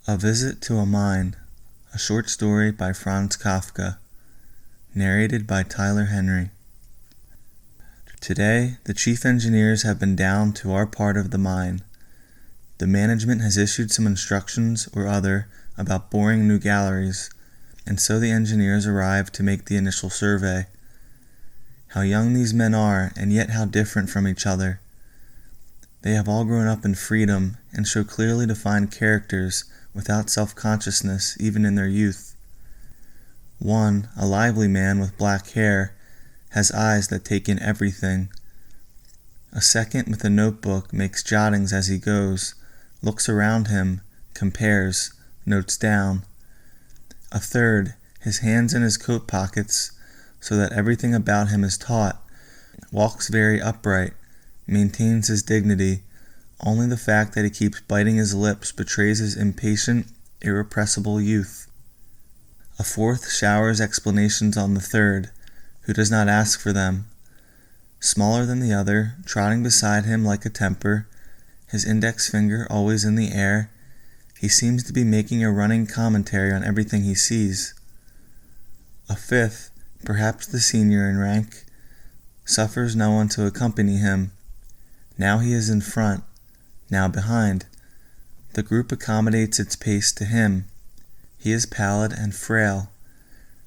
A Visit to a Mine, a short story by Franz Kafka, narrated by Tyler Henry. Today, the chief engineers have been down to our part of the mine. The management has issued some instructions or other about boring new galleries, and so the engineers arrive to make the initial survey. How young these men are, and yet how different from each other. They have all grown up in freedom and show clearly defined characters without self-consciousness even in their youth. One, a lively man with black hair, has eyes that take in everything. A second with a notebook makes jottings as he goes, looks around him, compares, notes down. A third, his hands in his coat pockets so that everything about him is taut, walks very upright, maintains his dignity. Only the fact that he keeps biting his lips betrays his impatient, irrepressible youth. A fourth showers explanations on the third, who does not ask for them. Smaller than the other, trotting beside him like a temper, his index finger always in the air, he seems to be making a running commentary on everything he sees. A fifth, perhaps the senior in rank, suffers no one to accompany him. Now he is in front, now behind. The group accommodates its pace to him. He is pallid and frail.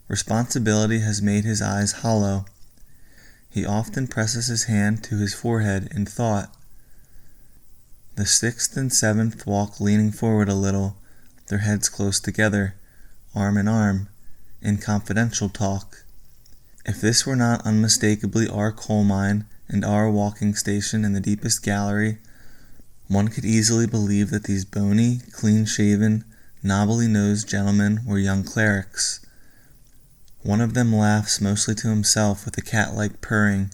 Responsibility has made his eyes hollow. He often presses his hand to his forehead in thought. The sixth and seventh walk leaning forward a little, their heads close together, arm in arm, in confidential talk. If this were not unmistakably our coal mine and our walking station in the deepest gallery, one could easily believe that these bony, clean-shaven, knobbly-nosed gentlemen were young clerics. One of them laughs mostly to himself with a cat-like purring.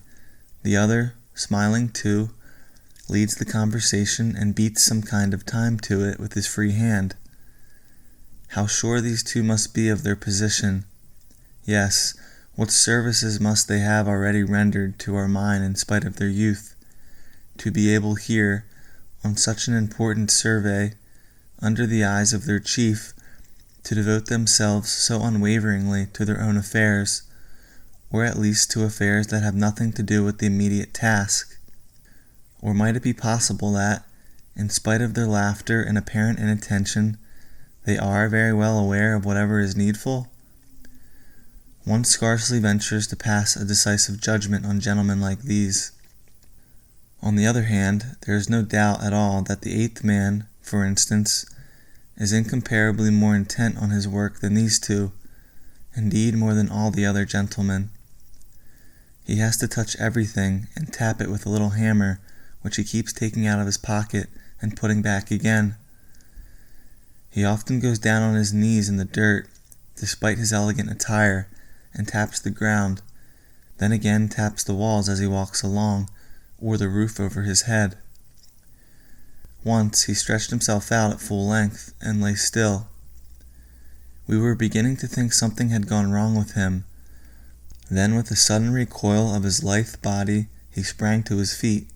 The other, smiling too, leads the conversation and beats some kind of time to it with his free hand. How sure these two must be of their position. Yes, what services must they have already rendered to our mine in spite of their youth, to be able here, on such an important survey, under the eyes of their chief, to devote themselves so unwaveringly to their own affairs, or at least to affairs that have nothing to do with the immediate task. Or might it be possible that, in spite of their laughter and apparent inattention, they are very well aware of whatever is needful? One scarcely ventures to pass a decisive judgment on gentlemen like these. On the other hand, there is no doubt at all that the eighth man, for instance, is incomparably more intent on his work than these two, indeed more than all the other gentlemen. He has to touch everything and tap it with a little hammer, which he keeps taking out of his pocket and putting back again. He often goes down on his knees in the dirt, despite his elegant attire, and taps the ground, then again taps the walls as he walks along, or the roof over his head. Once he stretched himself out at full length and lay still. We were beginning to think something had gone wrong with him. Then with a sudden recoil of his lithe body, he sprang to his feet.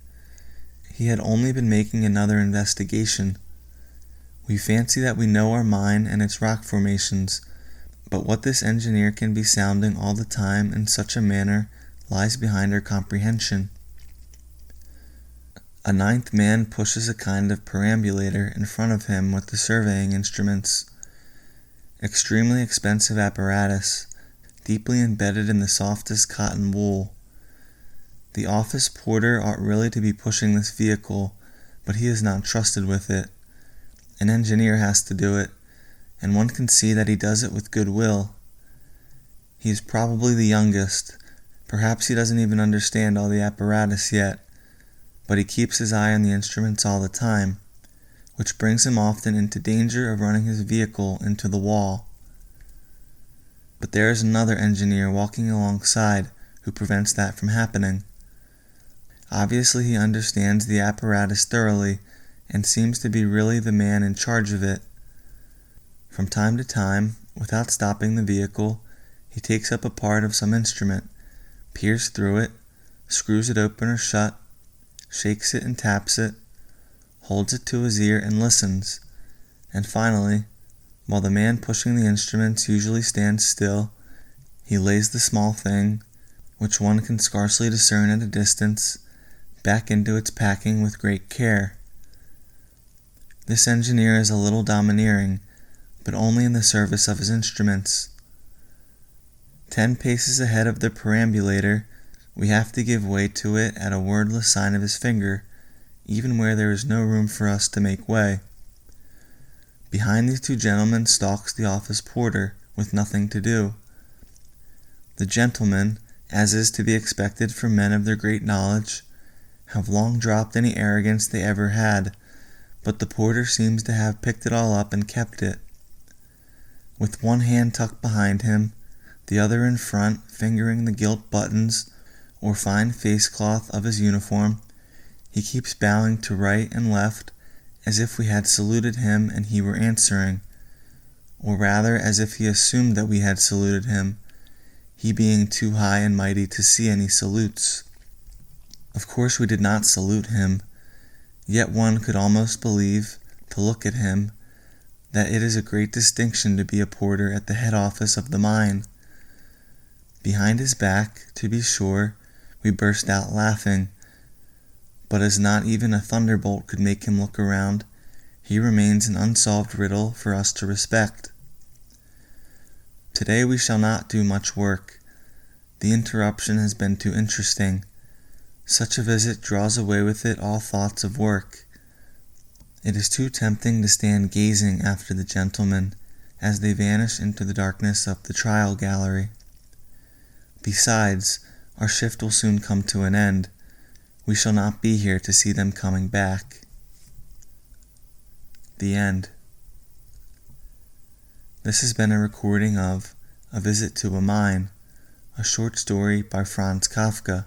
He had only been making another investigation. We fancy that we know our mine and its rock formations, but what this engineer can be sounding all the time in such a manner lies behind our comprehension. A ninth man pushes a kind of perambulator in front of him with the surveying instruments. Extremely expensive apparatus, deeply embedded in the softest cotton wool. The office porter ought really to be pushing this vehicle, but he is not trusted with it. An engineer has to do it, and one can see that he does it with good will. He is probably the youngest. Perhaps he doesn't even understand all the apparatus yet, but he keeps his eye on the instruments all the time, which brings him often into danger of running his vehicle into the wall. But there is another engineer walking alongside who prevents that from happening. Obviously he understands the apparatus thoroughly and seems to be really the man in charge of it. From time to time, without stopping the vehicle, he takes up a part of some instrument, peers through it, screws it open or shut, shakes it and taps it, holds it to his ear and listens, and finally, While the man pushing the instruments usually stands still, he lays the small thing, which one can scarcely discern at a distance, back into its packing with great care. This engineer is a little domineering, but only in the service of his instruments. 10 paces ahead of the perambulator, we have to give way to it at a wordless sign of his finger, even where there is no room for us to make way. Behind these two gentlemen stalks the office porter, with nothing to do. The gentlemen, as is to be expected from men of their great knowledge, have long dropped any arrogance they ever had, but the porter seems to have picked it all up and kept it. With one hand tucked behind him, the other in front, fingering the gilt buttons or fine face-cloth of his uniform, he keeps bowing to right and left, as if we had saluted him and he were answering, or rather as if he assumed that we had saluted him, he being too high and mighty to see any salutes. Of course we did not salute him, yet one could almost believe, to look at him, that it is a great distinction to be a porter at the head office of the mine. Behind his back, to be sure, we burst out laughing, but as not even a thunderbolt could make him look around, he remains an unsolved riddle for us to respect. Today we shall not do much work. The interruption has been too interesting. Such a visit draws away with it all thoughts of work. It is too tempting to stand gazing after the gentlemen as they vanish into the darkness of the trial gallery. Besides, our shift will soon come to an end. We shall not be here to see them coming back. The end. This has been a recording of A Visit to a Mine, a short story by Franz Kafka.